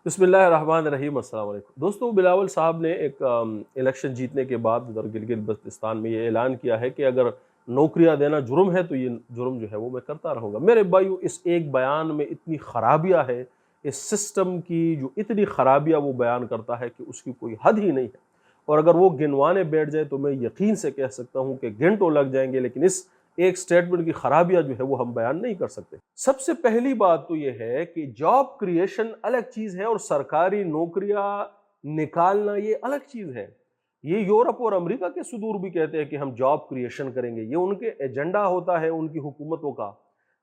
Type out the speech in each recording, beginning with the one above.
बिस्मिल्लाहिर्रहमानिर्रहीम। अस्सलाम वालेकुम दोस्तों। बिलावल साहब ने एक इलेक्शन जीतने के बाद उधर गिलगित बल्तिस्तान में ये ऐलान किया है कि अगर नौकरियां देना जुर्म है तो ये जुर्म जो है वो मैं करता रहूँगा। मेरे भाइयों, इस एक बयान में इतनी खराबियां है, इस सिस्टम की जो इतनी खराबियां वो बयान करता है कि उसकी कोई हद ही नहीं है। और अगर वो गिनवाने बैठ जाए तो मैं यकीन से कह सकता हूँ कि घंटों लग जाएंगे, लेकिन इस एक स्टेटमेंट की खराबियां जो है वो हम बयान नहीं कर सकते। सबसे पहली बात तो ये है कि जॉब क्रिएशन अलग चीज है और सरकारी नौकरियां निकालना ये अलग चीज है। ये यूरोप और अमेरिका के सुदूर भी कहते हैं कि हम जॉब क्रिएशन करेंगे, ये उनके एजेंडा होता है उनकी हुकूमतों का।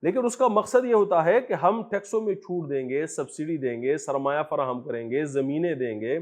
लेकिन उसका मकसद ये होता है कि हम टैक्सों में छूट देंगे, सब्सिडी देंगे, सरमाया फराहम करेंगे, जमीनें देंगे,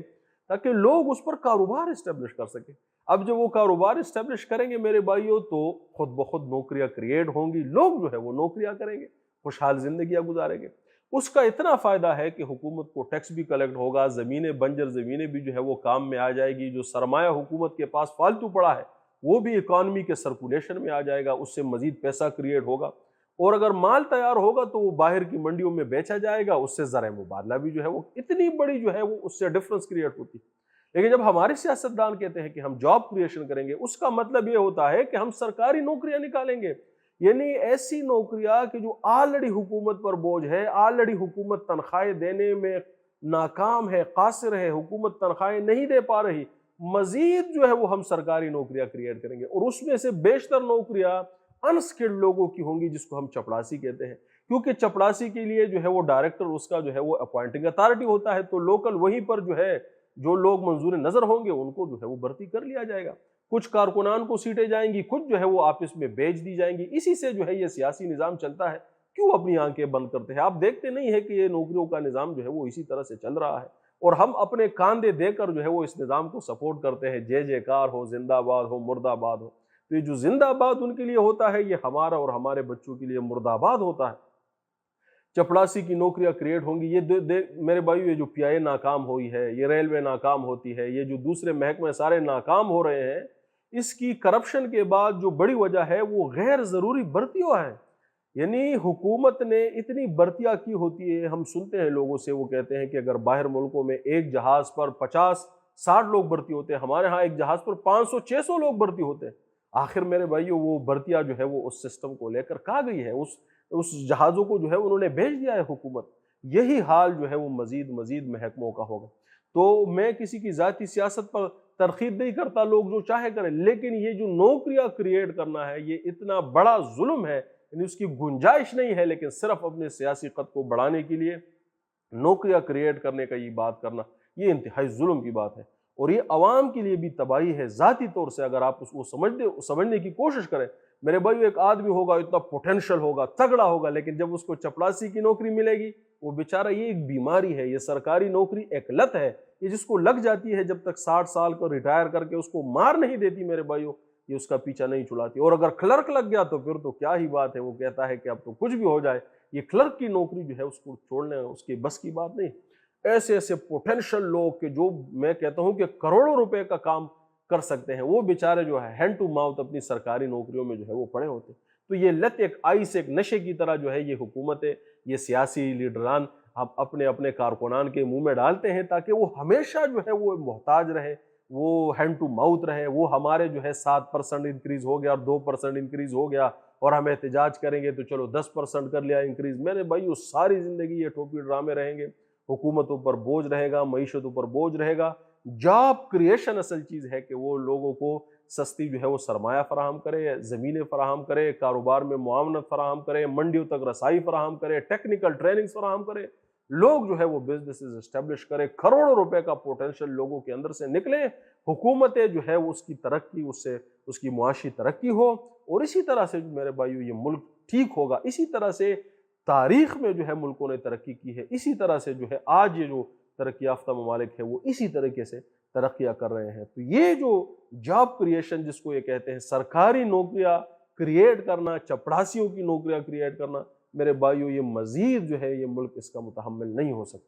ताकि लोग उस पर कारोबार इस्टेब्लिश कर सके। अब जब वो कारोबार इस्टेब्लिश करेंगे मेरे भाइयों, तो खुद ब खुद नौकरियां क्रिएट होंगी, लोग जो है वो नौकरियां करेंगे, खुशहाल जिंदगियां गुजारेंगे। उसका इतना फायदा है कि हुकूमत को टैक्स भी कलेक्ट होगा, जमीनें, बंजर जमीनें भी जो है वो काम में आ जाएगी, जो सरमाया हुकूमत के पास फालतू पड़ा है वो भी इकॉनमी के सर्कुलेशन में आ जाएगा, उससे मजीद पैसा क्रिएट होगा। और अगर माल तैयार होगा तो वो बाहर की मंडियों में बेचा जाएगा, उससे ज़र मुबादला भी जो है वो इतनी बड़ी जो है वो उससे डिफरेंस क्रिएट होती है। लेकिन जब हमारे सियासतदान कहते हैं कि हम जॉब क्रिएशन करेंगे, उसका मतलब ये होता है कि हम सरकारी नौकरियां निकालेंगे, यानी ऐसी नौकरियां कि जो ऑलरेडी हुकूमत पर बोझ है, ऑलरेडी हुकूमत तनख्वाहें देने में नाकाम है, कासिर है, हुकूमत तनख्वाहें नहीं दे पा रही, मजीद जो है वो हम सरकारी नौकरियां क्रिएट करेंगे। और उसमें से बेशतर नौकरियां अनस्किल्ड लोगों की होंगी, जिसको हम चपड़ासी कहते हैं। क्योंकि चपड़ासी के लिए जो है वो डायरेक्टर, उसका जो है वो अपॉइंटिंग अथॉरिटी होता है, तो लोकल वहीं पर जो है जो लोग मंजूर नजर होंगे उनको जो है वो भर्ती कर लिया जाएगा। कुछ कारकुनान को सीटें जाएंगी, कुछ जो है वो आपस में बेच दी जाएंगी। इसी से जो है ये सियासी निजाम चलता है। क्यों अपनी आंखें बंद करते हैं? आप देखते नहीं है कि ये नौकरियों का निजाम जो है वो इसी तरह से चल रहा है, और हम अपने कांधे देकर जो है वो इस निजाम को सपोर्ट करते हैं। जय जयकार हो, जिंदाबाद हो, मुर्दाबाद हो। तो ये जो जिंदाबाद उनके लिए होता है, ये हमारा और हमारे बच्चों के लिए मुर्दाबाद होता है। चपड़ासी की नौकरियां क्रिएट होंगी। ये मेरे भाई, ये जो पीआईए नाकाम हुई है, ये रेलवे नाकाम होती है, ये जो दूसरे महकमे सारे नाकाम हो रहे हैं, इसकी करप्शन के बाद जो बड़ी वजह है वो गैर जरूरी भर्तियां है। यानी हुकूमत ने इतनी भर्तियां की होती है, हम सुनते हैं लोगों से, वो कहते हैं कि अगर बाहर मुल्कों में एक जहाज पर 50-60 लोग भर्ती होते हैं, हमारे यहाँ एक जहाज पर 500-600 लोग भर्ती होते हैं। आखिर मेरे भाइयों, वो भर्तियां जो है वो उस सिस्टम को लेकर कहाँ गई है? उस जहाज़ों को जो है उन्होंने भेज दिया है हुकूमत। यही हाल जो है वो मजीद मजीद महकमों का होगा। तो मैं किसी की ज़ाती सियासत पर तरकीब नहीं करता, लोग जो चाहे करें, लेकिन ये जो नौकरियां क्रिएट करना है ये इतना बड़ा जुल्म है, यानी उसकी गुंजाइश नहीं है। लेकिन सिर्फ अपने सियासी कद को बढ़ाने के लिए नौकरियां क्रिएट करने का ये बात करना, ये इंतहाई जुल्म की बात है। और ये अवाम के लिए भी तबाही है। ज़ाती तौर से अगर आप उसको समझने की कोशिश करें, मेरे भाई, एक आदमी होगा, इतना पोटेंशियल होगा, तगड़ा होगा, लेकिन जब उसको चपड़ासी की नौकरी मिलेगी, वो बेचारा, ये एक बीमारी है, ये सरकारी नौकरी एक लत है, ये जिसको लग जाती है जब तक 60 साल को रिटायर करके उसको मार नहीं देती मेरे भाइयों, ये उसका पीछा नहीं छुड़ाती। और अगर क्लर्क लग गया तो फिर तो क्या ही बात है, वो कहता है कि अब तो कुछ भी हो जाए, ये क्लर्क की नौकरी जो है उसको छोड़ने उसकी बस की बात नहीं। ऐसे ऐसे पोटेंशियल लोग के, जो मैं कहता हूं कि करोड़ों रुपए का काम कर सकते हैं, वो बेचारे जो है हैंड टू माउथ अपनी सरकारी नौकरियों में जो है वो पड़े होते हैं। तो ये लत एक आइस, एक नशे की तरह जो है ये हुकूमतें, ये सियासी लीडरान आप अपने अपने कारकुनान के मुंह में डालते हैं, ताकि वो हमेशा जो है वो मोहताज रहे, वो हैंड टू माउथ रहे। वो हमारे जो है 7% इंक्रीज हो गया और 2% इंक्रीज हो गया और हम एहतजाज करेंगे तो चलो 10% कर लिया इंक्रीज। मेरे भाई, वो सारी जिंदगी ये टोपी ड्रामे रहेंगे, हुकूमतों पर बोझ रहेगा, मईशतों पर बोझ रहेगा। जॉब क्रिएशन असल चीज़ है कि वो लोगों को सस्ती जो है वो सरमाया फराहम करे, ज़मीनें फराहम करे, कारोबार में मुआवनत फराहम करे, मंडियों तक रसाई फराहम करे, टेक्निकल ट्रेनिंग फराहम करे, लोग जो है वो बिजनेसेस इस्टेब्लिश करे, करोड़ों रुपए का पोटेंशियल लोगों के अंदर से निकले, हुकूमतें जो है उसकी तरक्की, उससे उसकी मुआशी तरक्की हो। और इसी तरह से मेरे भाइयों ये मुल्क ठीक होगा। इसी तरह से तारीख में जो है मुल्कों ने तरक्की की है, इसी तरह से जो है आज ये जो तरक्की याफ्ता ममालिक है वो इसी तरीके से तरक्कियां कर रहे हैं। तो ये जो जॉब क्रिएशन जिसको ये कहते हैं, सरकारी नौकरियां क्रिएट करना, चपड़ासियों की नौकरियां क्रिएट करना, मेरे भाइयों, ये मजीद जो है ये मुल्क इसका मुतहम्मिल नहीं हो सकता।